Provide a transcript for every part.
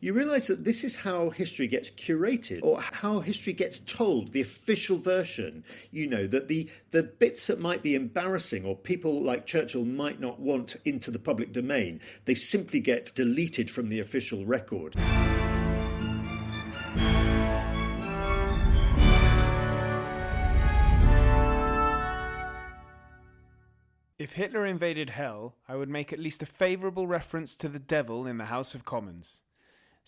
you realise that this is how history gets curated, or how history gets told, the official version. That the bits that might be embarrassing or people like Churchill might not want into the public domain, they simply get deleted from the official record. If Hitler invaded hell, I would make at least a favourable reference to the devil in the House of Commons.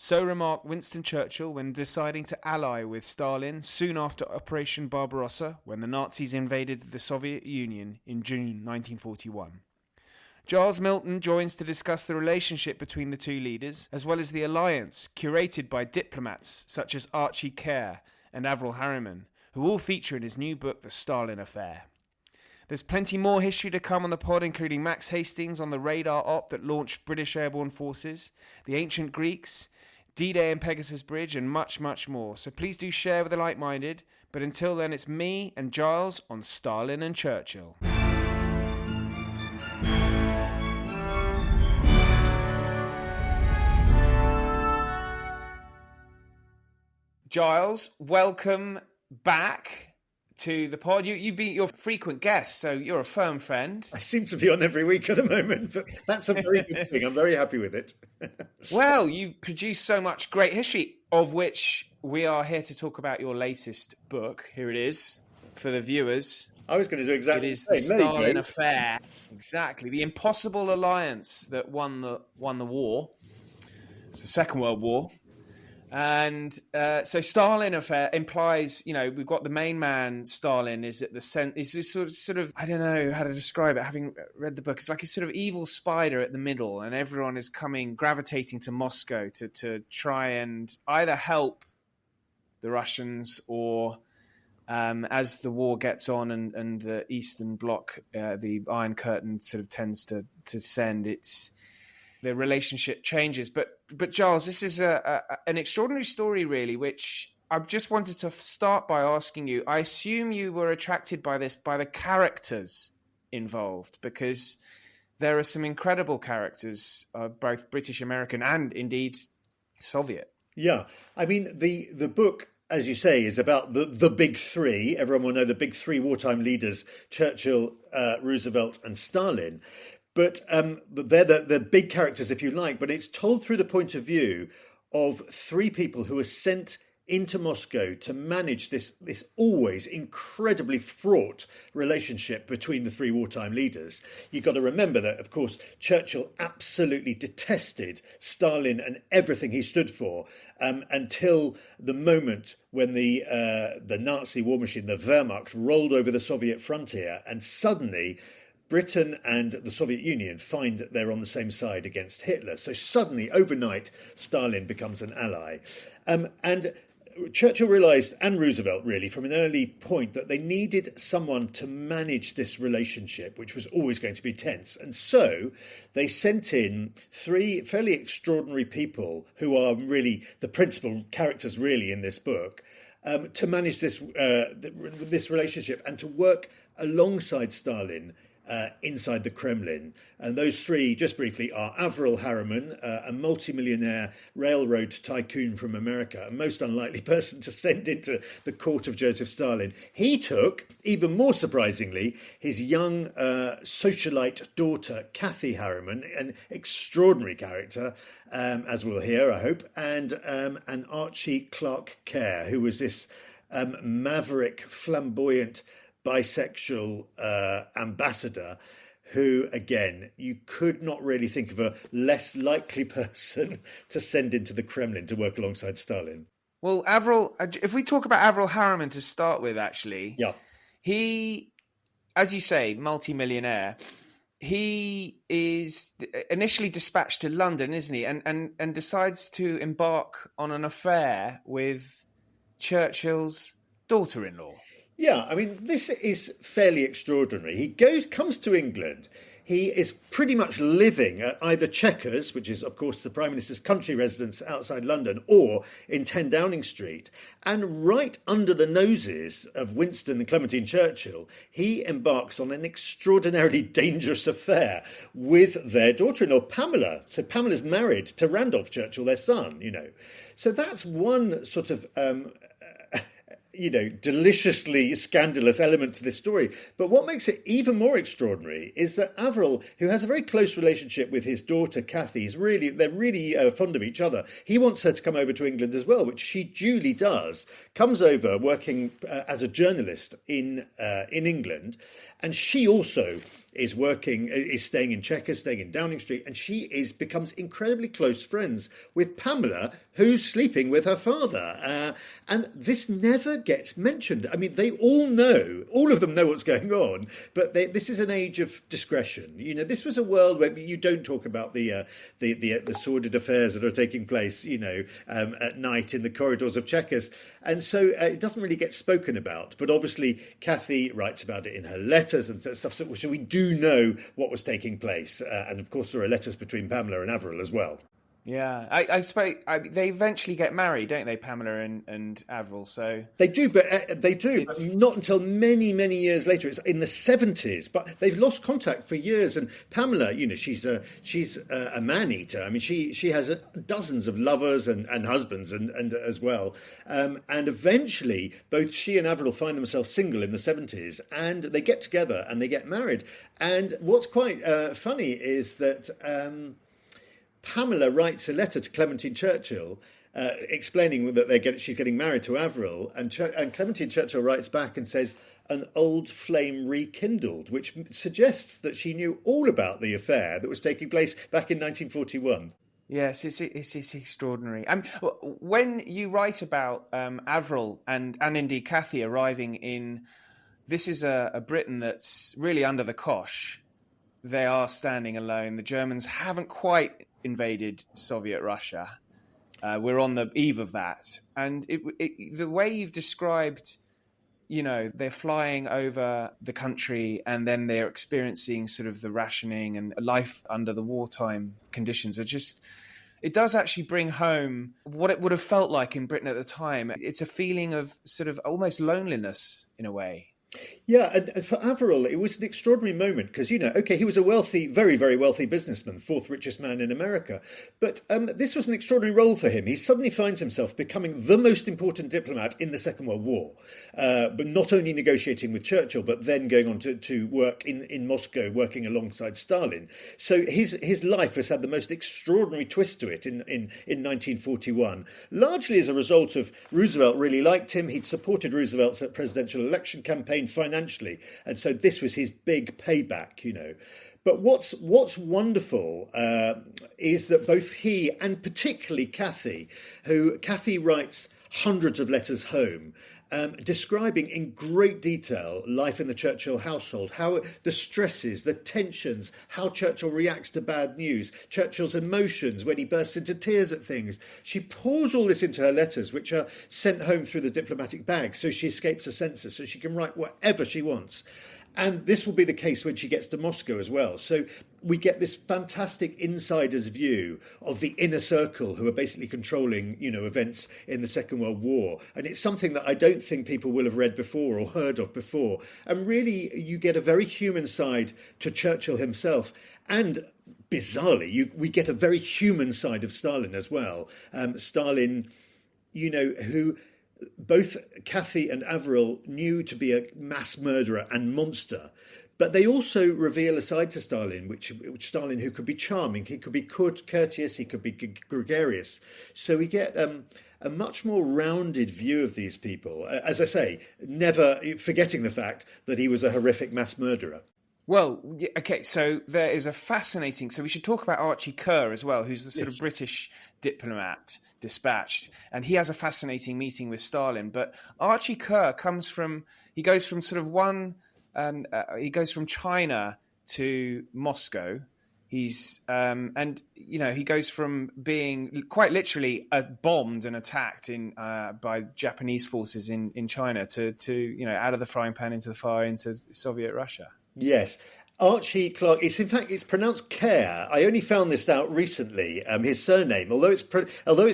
So remarked Winston Churchill when deciding to ally with Stalin soon after Operation Barbarossa, when the Nazis invaded the Soviet Union in June 1941. Giles Milton joins to discuss the relationship between the two leaders, as well as the alliance curated by diplomats such as Archie Kerr and Averell Harriman, who all feature in his new book, The Stalin Affair. There's plenty more history to come on the pod, including Max Hastings on the radar op that launched British airborne forces, the ancient Greeks, D-Day and Pegasus Bridge, and much, much more. So please do share with the like-minded. But until then, it's me and Giles on Stalin and Churchill. Giles, welcome back to the pod. You've been your frequent guest, so you're a firm friend. I seem to be on every week at the moment, but that's a very good thing. I'm very happy with it. Well, you produce so much great history, of which we are here to talk about your latest book. Here it is for the viewers. I was going to do exactly the same. The It is the Stalin Affair. Exactly. The impossible alliance that won the war. It's the Second World War. And so Stalin Affair implies, we've got the main man, Stalin, is at the center. He's this sort of, I don't know how to describe it, having read the book. It's like a sort of evil spider at the middle, and everyone is gravitating to Moscow to try and either help the Russians or, as the war gets on and the Eastern Bloc, the Iron Curtain sort of tends to descend, the relationship changes. But Giles, this is an extraordinary story, really, which I just wanted to start by asking you. I assume you were attracted by this by the characters involved, because there are some incredible characters, both British, American, and indeed Soviet. Yeah, I mean, the book, as you say, is about the big three. Everyone will know the big three wartime leaders: Churchill, Roosevelt, and Stalin. But they're the big characters, if you like, but it's told through the point of view of three people who are sent into Moscow to manage this always incredibly fraught relationship between the three wartime leaders. You've got to remember that, of course, Churchill absolutely detested Stalin and everything he stood for until the moment when the Nazi war machine, the Wehrmacht, rolled over the Soviet frontier, and suddenly Britain and the Soviet Union find that they're on the same side against Hitler. So suddenly, overnight, Stalin becomes an ally. And Churchill realised, and Roosevelt really, from an early point, that they needed someone to manage this relationship, which was always going to be tense. And so they sent in three fairly extraordinary people who are really the principal characters really in this book, to manage this relationship and to work alongside Stalin inside the Kremlin. And those three, just briefly, are Averell Harriman, a multimillionaire railroad tycoon from America, a most unlikely person to send into the court of Joseph Stalin. He took, even more surprisingly, his young socialite daughter, Kathy Harriman, an extraordinary character, as we'll hear, I hope, and Archie Clark Kerr, who was this maverick, flamboyant, bisexual ambassador who, again, you could not really think of a less likely person to send into the Kremlin to work alongside Stalin. Well, Averell, if we talk about Averell Harriman to start with, actually, yeah, he, as you say, multimillionaire. He is initially dispatched to London, isn't he? And decides to embark on an affair with Churchill's daughter-in-law. Yeah, I mean, this is fairly extraordinary. He comes to England. he is pretty much living at either Chequers, which is, of course, the Prime Minister's country residence outside London, or in 10 Downing Street. And right under the noses of Winston and Clementine Churchill, he embarks on an extraordinarily dangerous affair with their daughter-in-law, Pamela. So Pamela's married to Randolph Churchill, their son, So that's one sort of deliciously scandalous element to this story. But what makes it even more extraordinary is that Averell, who has a very close relationship with his daughter Cathy, they're really fond of each other. He wants her to come over to England as well, which she duly does. Comes over working as a journalist in England, and she also is staying in Chequers, staying in Downing Street, and she becomes incredibly close friends with Pamela, who's sleeping with her father. And this never gets mentioned. I mean, they all of them know what's going on, but this is an age of discretion. This was a world where you don't talk about the sordid affairs that are taking place, at night in the corridors of Chequers. And so it doesn't really get spoken about. But obviously, Cathy writes about it in her letters and stuff, so we do know what was taking place. And of course, there are letters between Pamela and Averell as well. Yeah, I suppose they eventually get married, don't they, Pamela and Averell? So they do, but not until many, many years later. It's in the 70s, but they've lost contact for years. And Pamela, she's a man eater. I mean, she has dozens of lovers and husbands and as well. And eventually, both she and Averell find themselves single in the 70s, and they get together and they get married. And what's quite funny is that Pamela writes a letter to Clementine Churchill explaining that she's getting married to Averell, and Clementine Churchill writes back and says, "An old flame rekindled," which suggests that she knew all about the affair that was taking place back in 1941. Yes, it's extraordinary. When you write about Averell and indeed Cathy arriving in, this is a Britain that's really under the cosh. They are standing alone. The Germans haven't quite invaded Soviet Russia. We're on the eve of that. And the way you've described, they're flying over the country and then they're experiencing sort of the rationing and life under the wartime conditions it does actually bring home what it would have felt like in Britain at the time. It's a feeling of sort of almost loneliness in a way. Yeah, and for Averell, it was an extraordinary moment because, he was a wealthy, very, very wealthy businessman, fourth richest man in America. But this was an extraordinary role for him. He suddenly finds himself becoming the most important diplomat in the Second World War, but not only negotiating with Churchill, but then going on to work in Moscow, working alongside Stalin. So his life has had the most extraordinary twist to it in 1941, largely as a result of Roosevelt really liked him. He'd supported Roosevelt's presidential election campaign financially, and so this was his big payback, But what's wonderful is that both he and particularly Cathy writes hundreds of letters home, describing in great detail life in the Churchill household, how the stresses, the tensions, how Churchill reacts to bad news, Churchill's emotions when he bursts into tears at things. She pours all this into her letters, which are sent home through the diplomatic bag, so she escapes a censor, so she can write whatever she wants. And this will be the case when she gets to Moscow as well. So we get this fantastic insider's view of the inner circle who are basically controlling, events in the Second World War. And it's something that I don't think people will have read before or heard of before. And really, you get a very human side to Churchill himself. And bizarrely, we get a very human side of Stalin as well. Stalin, who both Cathy and Averell knew to be a mass murderer and monster, but they also reveal a side to Stalin, which Stalin who could be charming, he could be courteous, he could be gregarious. So we get a much more rounded view of these people. As I say, never forgetting the fact that he was a horrific mass murderer. Well, okay, so there is a fascinating... So we should talk about Archie Kerr as well, who's the sort of British diplomat dispatched. And he has a fascinating meeting with Stalin. But Archie Kerr he goes from China to Moscow. He goes from being quite literally bombed and attacked by Japanese forces in China to out of the frying pan into the fire into Soviet Russia. Yes. Archie Clark. It's pronounced Kerr. I only found this out recently. His surname, although it's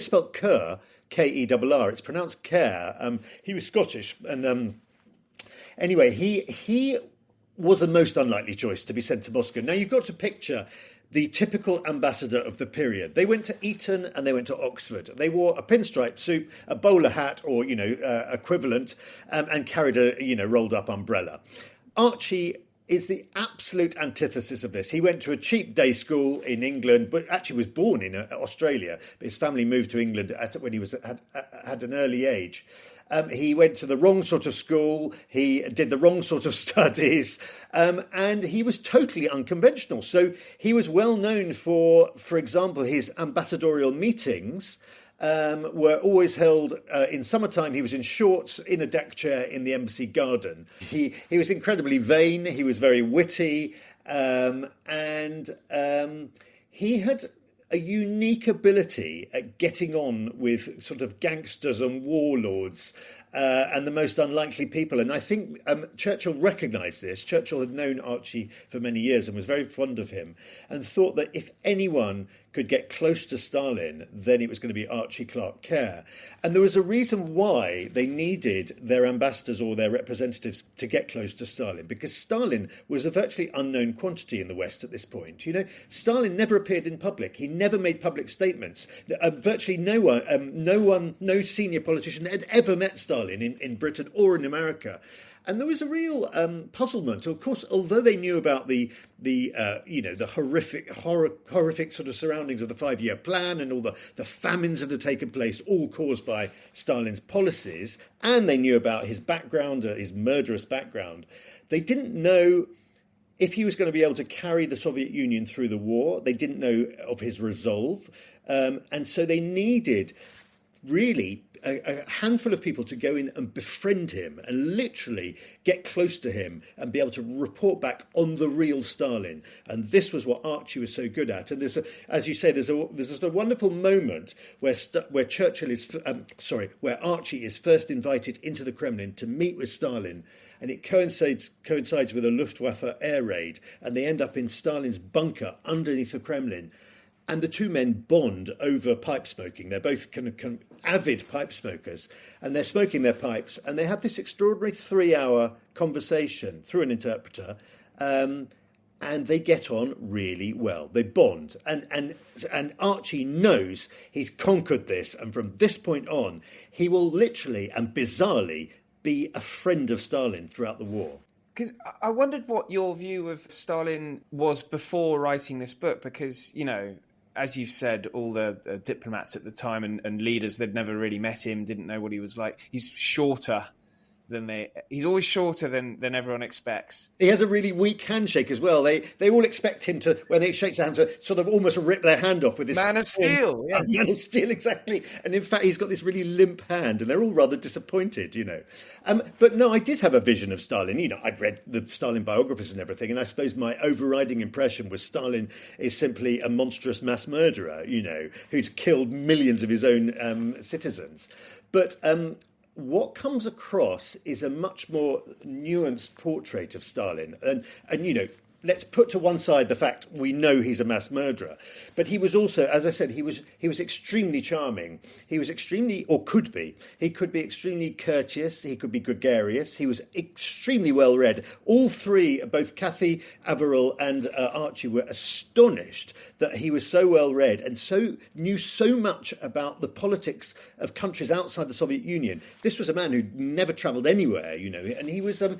spelled Kerr, Kerr, it's pronounced Kerr. He was Scottish, and anyway, he was the most unlikely choice to be sent to Moscow. Now you've got to picture the typical ambassador of the period. They went to Eton and they went to Oxford. They wore a pinstripe suit, a bowler hat, or equivalent, and carried a rolled up umbrella. Archie is the absolute antithesis of this. He went to a cheap day school in England, but actually was born in Australia. His family moved to England when he had an early age. He went to the wrong sort of school. He did the wrong sort of studies, and he was totally unconventional. So he was well known for example, his ambassadorial meetings. Were always held in summertime. He was in shorts in a deck chair in the embassy garden. He was incredibly vain. He was very witty, and he had a unique ability at getting on with sort of gangsters and warlords and the most unlikely people. And I think Churchill recognised this. Churchill had known Archie for many years and was very fond of him, and thought that if anyone could get close to Stalin, then it was going to be Archie Clark Kerr. And there was a reason why they needed their ambassadors or their representatives to get close to Stalin, because Stalin was a virtually unknown quantity in the West at this point. Stalin never appeared in public. He never made public statements. Virtually no senior politician had ever met Stalin in Britain or in America. And there was a real puzzlement. Of course, although they knew about the horrific sort of surroundings of the 5-year plan and all the famines that had taken place, all caused by Stalin's policies, and they knew about his background, his murderous background, they didn't know if he was going to be able to carry the Soviet Union through the war. They didn't know of his resolve. And so they needed really a handful of people to go in and befriend him and literally get close to him and be able to report back on the real Stalin. And this was what Archie was so good at. And as you say, there's a wonderful moment where where Archie is first invited into the Kremlin to meet with Stalin. And it coincides with a Luftwaffe air raid, and they end up in Stalin's bunker underneath the Kremlin. And the two men bond over pipe smoking. They're both kind of avid pipe smokers, and they're smoking their pipes, and they have this extraordinary 3-hour conversation through an interpreter, and they get on really well. They bond, and Archie knows he's conquered this, and from this point on, he will literally and bizarrely be a friend of Stalin throughout the war. Because I wondered what your view of Stalin was before writing this book, because, as you've said, all the diplomats at the time and leaders, they'd never really met him, didn't know what he was like. He's he's always shorter than everyone expects. He has a really weak handshake as well. They all expect him to, when he shakes their hand, to sort of almost rip their hand off with this Man of Steel. Yeah. Man of Steel, exactly. And in fact, he's got this really limp hand, and they're all rather disappointed, But no, I did have a vision of Stalin. I'd read the Stalin biographies and everything, and I suppose my overriding impression was Stalin is simply a monstrous mass murderer, who'd killed millions of his own citizens. But what comes across is a much more nuanced portrait of Stalin. And let's put to one side the fact we know he's a mass murderer. But he was also, as I said, he was extremely charming. He was could be extremely courteous. He could be gregarious. He was extremely well read. All three, both Cathy, Averill and Archie, were astonished that he was so well read and knew so much about the politics of countries outside the Soviet Union. This was a man who'd never travelled anywhere, and he was, at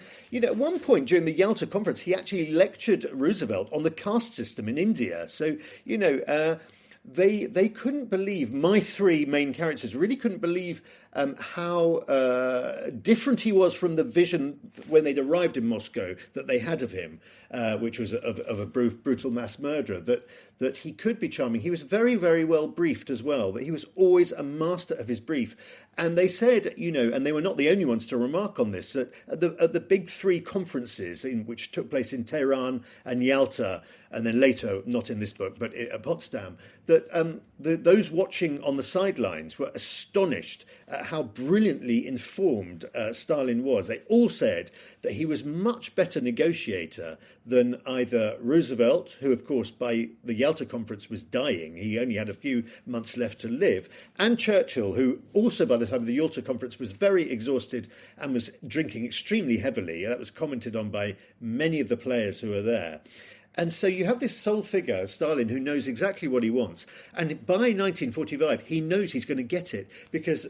one point during the Yalta conference, he actually lectured Roosevelt on the caste system in India. So, they couldn't believe, my three main characters really couldn't believe how different he was from the vision when they'd arrived in Moscow that they had of him, which was of a brutal mass murderer, that he could be charming. He was very, very well briefed as well, that he was always a master of his brief. And they said, and they were not the only ones to remark on this, that at the big three conferences which took place in Tehran and Yalta, and then later, not in this book, but at Potsdam, that those watching on the sidelines were astonished at how brilliantly informed Stalin was. They all said that he was much better negotiator than either Roosevelt, who, of course, by the Yalta conference was dying. He only had a few months left to live, and Churchill, who also by the time of the Yalta conference was very exhausted and was drinking extremely heavily. That was commented on by many of the players who were there. And so you have this sole figure, Stalin, who knows exactly what he wants. And by 1945, he knows he's going to get it, because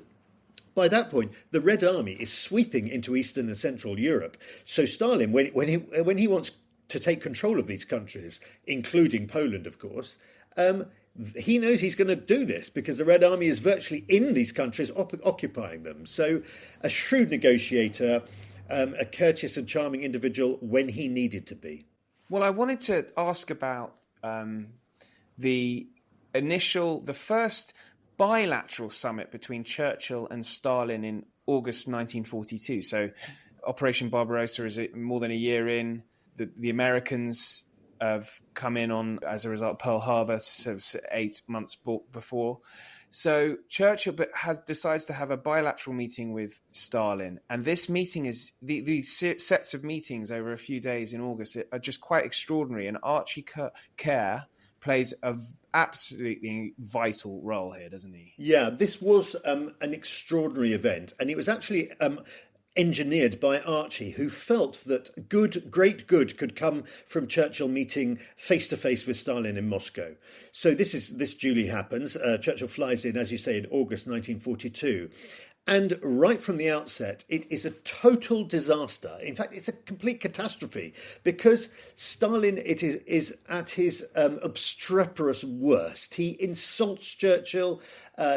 by that point, the Red Army is sweeping into Eastern and Central Europe. So Stalin, when he wants to take control of these countries, including Poland, of course, he knows he's going to do this because the Red Army is virtually in these countries, occupying them. So a shrewd negotiator, a courteous and charming individual when he needed to be. Well, I wanted to ask about the first bilateral summit between Churchill and Stalin in August 1942. So Operation Barbarossa is more than a year in. The Americans have come in on, as a result, Pearl Harbor 8 months before. So Churchill decides to have a bilateral meeting with Stalin. And this meeting is, these sets of meetings over a few days in August are just quite extraordinary. And Archie Kerr plays an absolutely vital role here, doesn't he? Yeah, this was an extraordinary event. And it was actually engineered by Archie, who felt that great good could come from Churchill meeting face-to-face with Stalin in Moscow. So this duly happens. Churchill flies in, as you say, in August 1942. And right from the outset, it is a total disaster. In fact, it's a complete catastrophe because Stalin is at his obstreperous worst. He insults Churchill.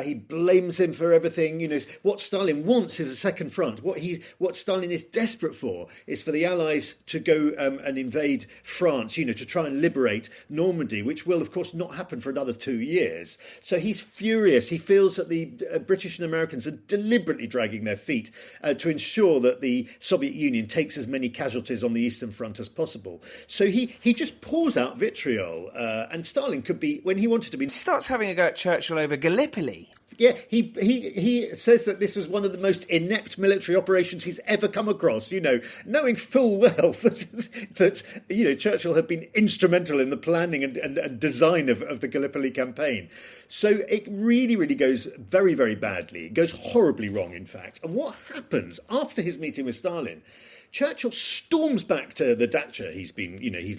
He blames him for everything. What Stalin wants is a second front. What Stalin is desperate for is for the Allies to go and invade France, to try and liberate Normandy, which will, of course, not happen for another 2 years. So he's furious. He feels that the British and Americans are deliberately dragging their feet to ensure that the Soviet Union takes as many casualties on the Eastern Front as possible. So he just pours out vitriol, and Stalin could be, when he wanted to be... He starts having a go at Churchill over Gallipoli. Yeah, he says that this was one of the most inept military operations he's ever come across, knowing full well that Churchill had been instrumental in the planning and design of the Gallipoli campaign. So it really, really goes very, very badly. It goes horribly wrong, in fact. And what happens after his meeting with Stalin? Churchill storms back to the dacha he's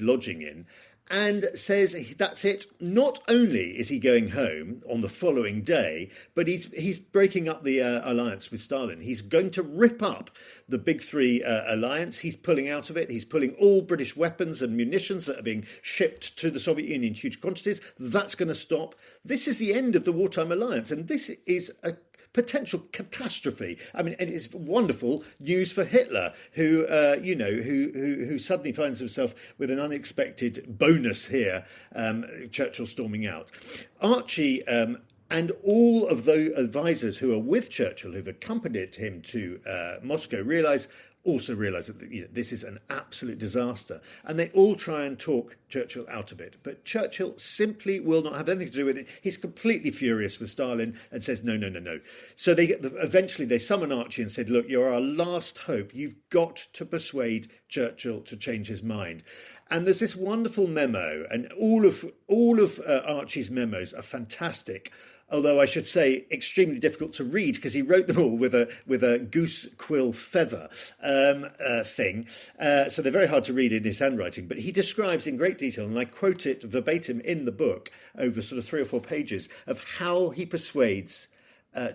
lodging in, and says that's it. Not only is he going home on the following day, but he's breaking up the alliance with Stalin. He's going to rip up the Big Three alliance. He's pulling out of it. He's pulling all British weapons and munitions that are being shipped to the Soviet Union in huge quantities. That's going to stop. This is the end of the wartime alliance, and this is a potential catastrophe. I mean, it is wonderful news for Hitler, who suddenly finds himself with an unexpected bonus here. Churchill storming out. Archie and all of the advisors who are with Churchill, who've accompanied him to Moscow, also realise that this is an absolute disaster. And they all try and talk Churchill out of it. But Churchill simply will not have anything to do with it. He's completely furious with Stalin and says, no. So eventually they summon Archie and said, look, you're our last hope. You've got to persuade Churchill to change his mind. And there's this wonderful memo, and all of Archie's memos are fantastic. Although I should say extremely difficult to read because he wrote them all with a goose quill feather thing. So they're very hard to read in his handwriting. But he describes in great detail, and I quote it verbatim in the book over sort of 3 or 4 pages, of how he persuades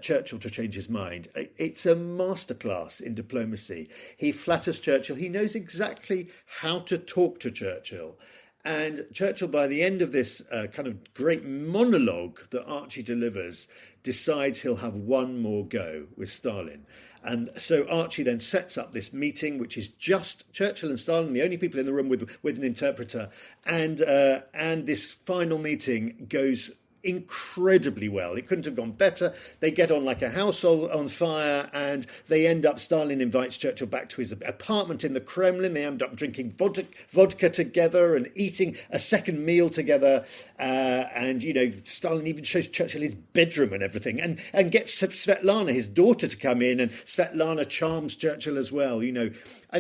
Churchill to change his mind. It's a masterclass in diplomacy. He flatters Churchill. He knows exactly how to talk to Churchill. And Churchill, by the end of this kind of great monologue that Archie delivers, decides he'll have one more go with Stalin. And so Archie then sets up this meeting, which is just Churchill and Stalin, the only people in the room with an interpreter. And this final meeting goes incredibly well. It couldn't have gone better. They get on like a house on fire, and they end up, Stalin invites Churchill back to his apartment in the Kremlin. They end up drinking vodka together and eating a second meal together. And, Stalin even shows Churchill his bedroom and everything, and gets Svetlana, his daughter, to come in, and Svetlana charms Churchill as well, And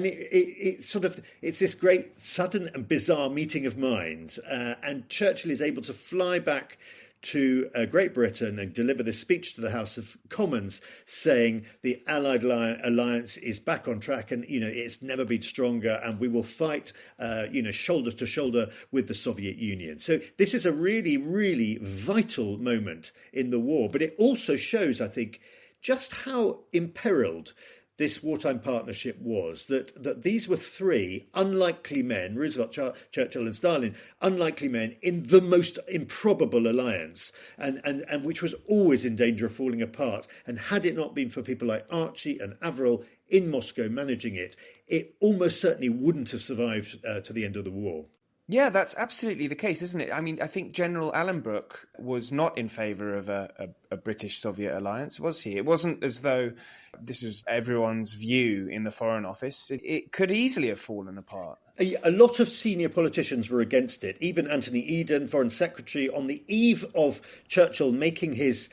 it's this great sudden and bizarre meeting of minds. And Churchill is able to fly back to Great Britain and deliver this speech to the House of Commons, saying the Allied alliance is back on track, and it's never been stronger, and we will fight shoulder to shoulder with the Soviet Union. So this is a really, really vital moment in the war, but it also shows, I think, just how imperiled this wartime partnership was, that these were three unlikely men, Roosevelt, Churchill and Stalin, unlikely men in the most improbable alliance, and which was always in danger of falling apart. And had it not been for people like Archie and Averell in Moscow managing it, it almost certainly wouldn't have survived to the end of the war. Yeah, that's absolutely the case, isn't it? I mean, I think General Allenbrook was not in favour of a British-Soviet alliance, was he? It wasn't as though this was everyone's view in the Foreign Office. It could easily have fallen apart. A lot of senior politicians were against it. Even Anthony Eden, Foreign Secretary, on the eve of Churchill making his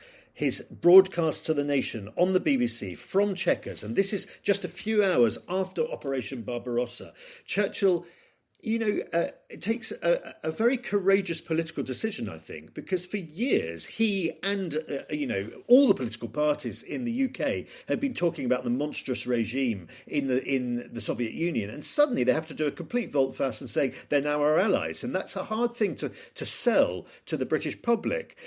broadcast to the nation on the BBC from Chequers, and this is just a few hours after Operation Barbarossa, Churchill it takes a very courageous political decision, I think, because for years he and, all the political parties in the UK had been talking about the monstrous regime in the Soviet Union. And suddenly they have to do a complete volte-face and say they're now our allies. And that's a hard thing to sell to the British public.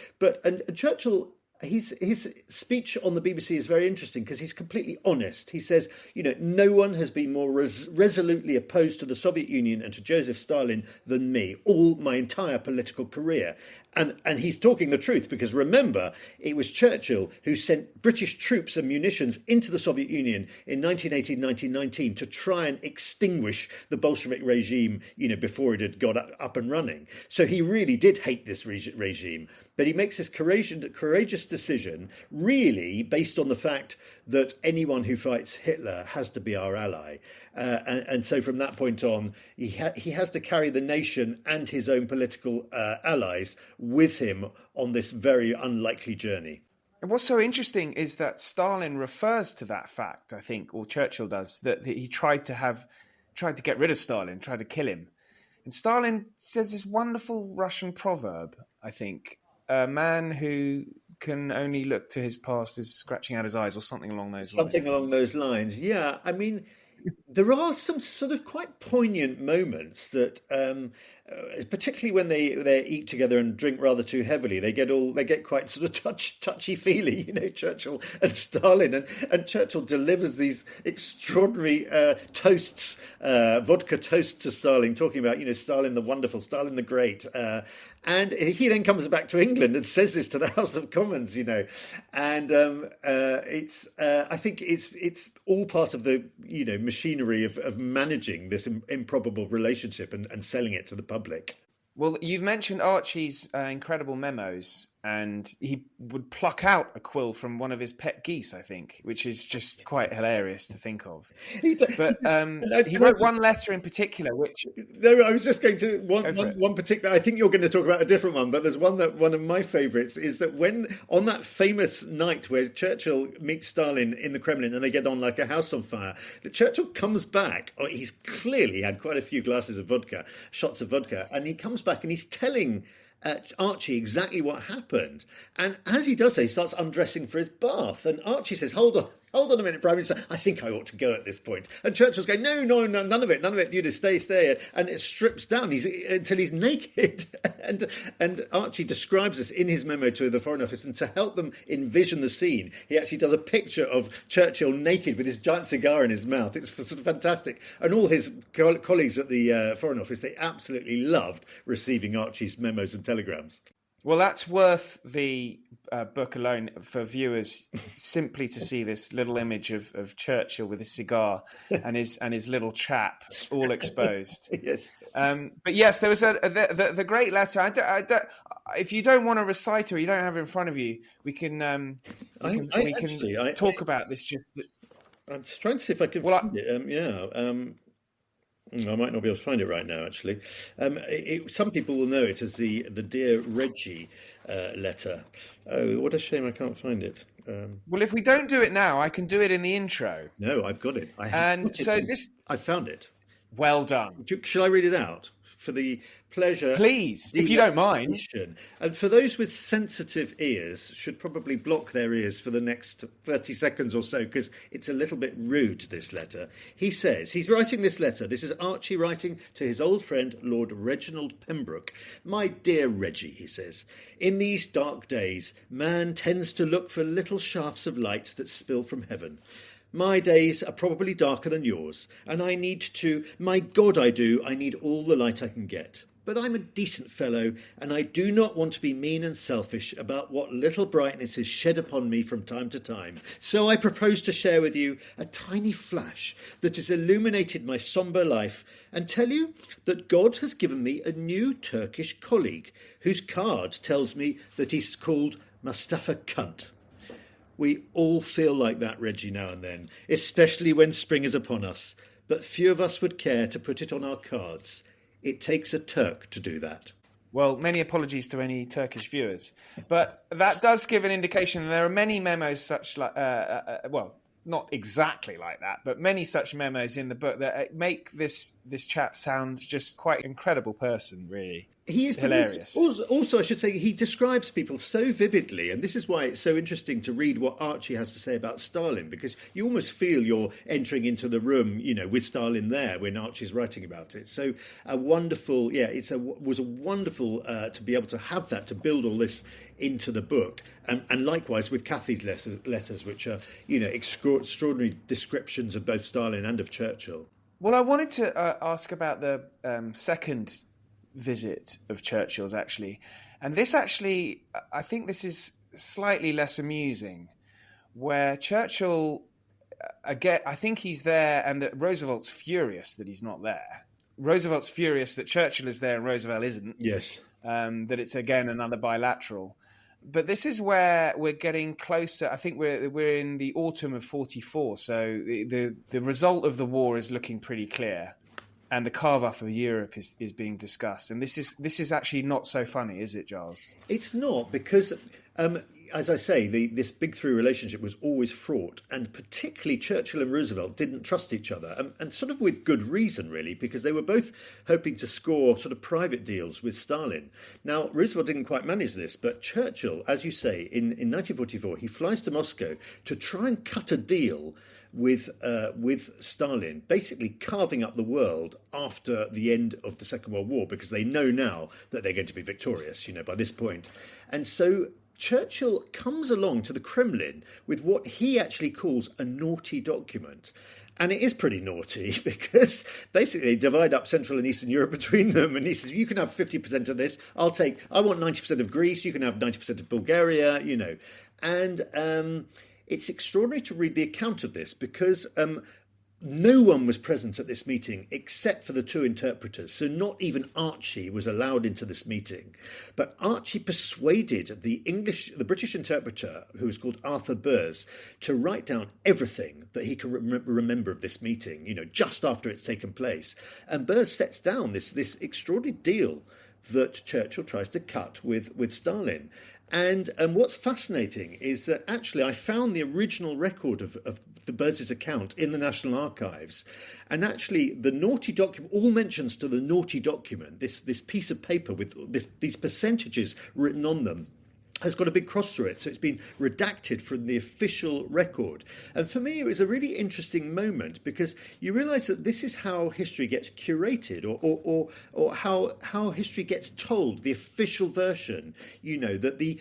And Churchill, his speech on the BBC is very interesting because he's completely honest. He says, no one has been more resolutely opposed to the Soviet Union and to Joseph Stalin than me, all my entire political career. And he's talking the truth, because remember, it was Churchill who sent British troops and munitions into the Soviet Union in 1918, 1919 to try and extinguish the Bolshevik regime, before it had got up and running. So he really did hate this regime. But he makes this courageous decision, really based on the fact that anyone who fights Hitler has to be our ally. And so from that point on, he has to carry the nation and his own political allies with him on this very unlikely journey. And what's so interesting is that Stalin refers to that fact, I think, or Churchill does, that he tried to get rid of Stalin, tried to kill him. And Stalin says this wonderful Russian proverb, I think, a man who can only look to his past is scratching out his eyes, or something along those lines. Something along those lines, yeah. I mean, there are some sort of quite poignant moments that, particularly when they eat together and drink rather too heavily, they get quite sort of touchy-feely, Churchill and Stalin, and Churchill delivers these extraordinary toasts, vodka toasts to Stalin, talking about Stalin the wonderful, Stalin the great, and he then comes back to England and says this to the House of Commons, and I think it's all part of the machinery of managing this improbable relationship and selling it to the public. Well, you've mentioned Archie's incredible memos, and he would pluck out a quill from one of his pet geese, I think, which is just quite hilarious to think of. But he wrote one letter in particular, which... No, I was just going to... One particular... I think you're going to talk about a different one, but there's one of my favourites is that when, on that famous night where Churchill meets Stalin in the Kremlin and they get on like a house on fire, that Churchill comes back, he's clearly had quite a few glasses of vodka, shots of vodka, and he comes back and he's telling Archie exactly what happened. And as he does so, he starts undressing for his bath. And Archie says, hold hold on a minute, Prime Minister, I think I ought to go at this point. And Churchill's going, no, none of it, you just stay. And it strips down until he's naked. and Archie describes this in his memo to the Foreign Office, and to help them envision the scene, he actually does a picture of Churchill naked with his giant cigar in his mouth. It's sort of fantastic. And all his colleagues at the Foreign Office, they absolutely loved receiving Archie's memos and telegrams. Well, that's worth the book alone for viewers, simply to see this little image of Churchill with his cigar and his little chap all exposed. Yes. But yes, there was the great letter. I don't, if you don't want to recite it or you don't have it in front of you, we can talk about this. I'm just trying to see if I can find it. I might not be able to find it right now, actually. Some people will know it as the Dear Reggie letter. Oh, what a shame I can't find it. Well, if we don't do it now, I can do it in the intro. No, I've got it. I found it. Well done. Shall I read it out? For the pleasure... Please, if you don't mind. And for those with sensitive ears, should probably block their ears for the next 30 seconds or so, because it's a little bit rude, this letter. He says, he's writing this letter. This is Archie writing to his old friend, Lord Reginald Pembroke. My dear Reggie, he says, in these dark days, man tends to look for little shafts of light that spill from heaven. My days are probably darker than yours, and I need my God I do, I need all the light I can get. But I'm a decent fellow, and I do not want to be mean and selfish about what little brightness is shed upon me from time to time. So I propose to share with you a tiny flash that has illuminated my sombre life, and tell you that God has given me a new Turkish colleague, whose card tells me that he's called Mustafa Cunt. We all feel like that, Reggie, now and then, especially when spring is upon us. But few of us would care to put it on our cards. It takes a Turk to do that. Well, many apologies to any Turkish viewers. But that does give an indication. There are many memos such like, not exactly like that, but many such memos in the book that make this chap sound just quite an incredible person, really. He is hilarious. Also, I should say, he describes people so vividly, and this is why it's so interesting to read what Archie has to say about Stalin, because you almost feel you're entering into the room, with Stalin there when Archie's writing about it. So was wonderful to be able to have that, to build all this into the book, and likewise with Cathy's letters, which are extraordinary descriptions of both Stalin and of Churchill. Well, I wanted to ask about the second visit of Churchill's, actually. And this actually, I think this is slightly less amusing, where Churchill, again, I think he's there and that Roosevelt's furious that he's not there. Roosevelt's furious that Churchill is there and Roosevelt isn't. Yes. That it's, again, another bilateral. But this is where we're getting closer. I think we're in the autumn of 44, so the result of the war is looking pretty clear. And the carve-off of Europe is being discussed. And this is actually not so funny, is it, Giles? It's not, because, as I say, this big three relationship was always fraught. And particularly Churchill and Roosevelt didn't trust each other. And sort of with good reason, really, because they were both hoping to score sort of private deals with Stalin. Now, Roosevelt didn't quite manage this, but Churchill, as you say, in 1944, he flies to Moscow to try and cut a deal with Stalin, basically carving up the world after the end of the Second World War, because they know now that they're going to be victorious, by this point. And so Churchill comes along to the Kremlin with what he actually calls a naughty document. And it is pretty naughty, because basically they divide up Central and Eastern Europe between them. And he says, you can have 50% of this. I want 90% of Greece. You can have 90% of Bulgaria, And it's extraordinary to read the account of this, because no one was present at this meeting except for the two interpreters. So not even Archie was allowed into this meeting. But Archie persuaded the British interpreter, who was called Arthur Burrs, to write down everything that he can remember of this meeting, just after it's taken place. And Burrs sets down this extraordinary deal that Churchill tries to cut with Stalin. And what's fascinating is that actually I found the original record of the Burrs' account in the National Archives. And actually the naughty document, all mentions to the naughty document, this piece of paper with these percentages written on them, has got a big cross through it. So it's been redacted from the official record. And for me, it was a really interesting moment because you realise that this is how history gets curated or how history gets told, the official version. You know, that the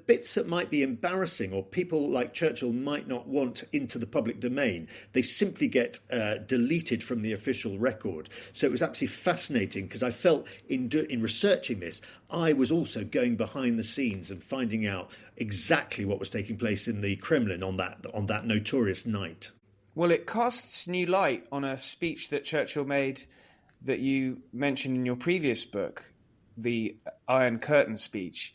bits that might be embarrassing or people like Churchill might not want into the public domain, they simply get deleted from the official record. So it was absolutely fascinating because I felt in researching this, I was also going behind the scenes and finding out exactly what was taking place in the Kremlin on that notorious night. Well, it casts new light on a speech that Churchill made that you mentioned in your previous book, the Iron Curtain speech.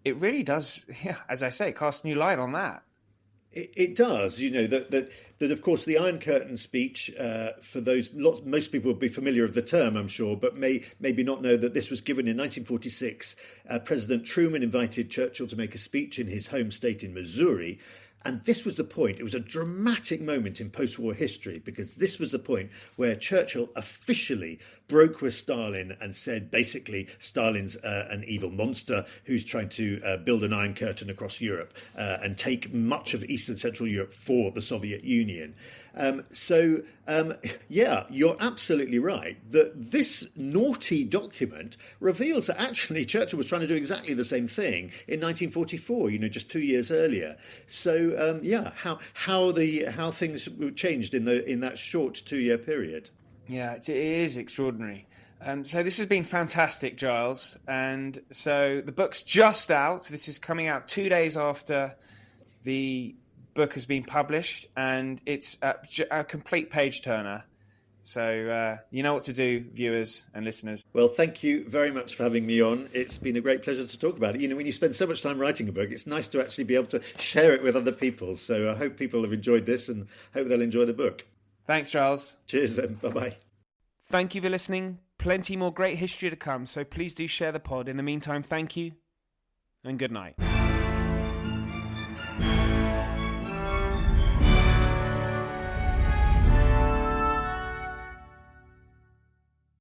It really does, as I say, cast new light on that. It does, you know, that of course the Iron Curtain speech, for most people will be familiar with the term, I'm sure, but maybe not know that this was given in 1946. President Truman invited Churchill to make a speech in his home state in Missouri. And this was the point. It was a dramatic moment in post-war history because this was the point where Churchill officially broke with Stalin and said, basically, Stalin's an evil monster who's trying to build an Iron Curtain across Europe and take much of Eastern Central Europe for the Soviet Union. You're absolutely right that this naughty document reveals that actually Churchill was trying to do exactly the same thing in 1944, you know, just 2 years earlier. So how things changed in that short 2-year period. Yeah, it is extraordinary. So this has been fantastic, Giles. And so the book's just out. This is coming out 2 days after the book has been published, and it's a complete page turner. So you know what to do, viewers and listeners. Well, thank you very much for having me on. It's been a great pleasure to talk about it. You know, when you spend so much time writing a book, it's nice to actually be able to share it with other people. So I hope people have enjoyed this and hope they'll enjoy the book. Thanks, Giles. Cheers then. Bye-bye. Thank you for listening. Plenty more great history to come, so please do share the pod. In the meantime, thank you and good night.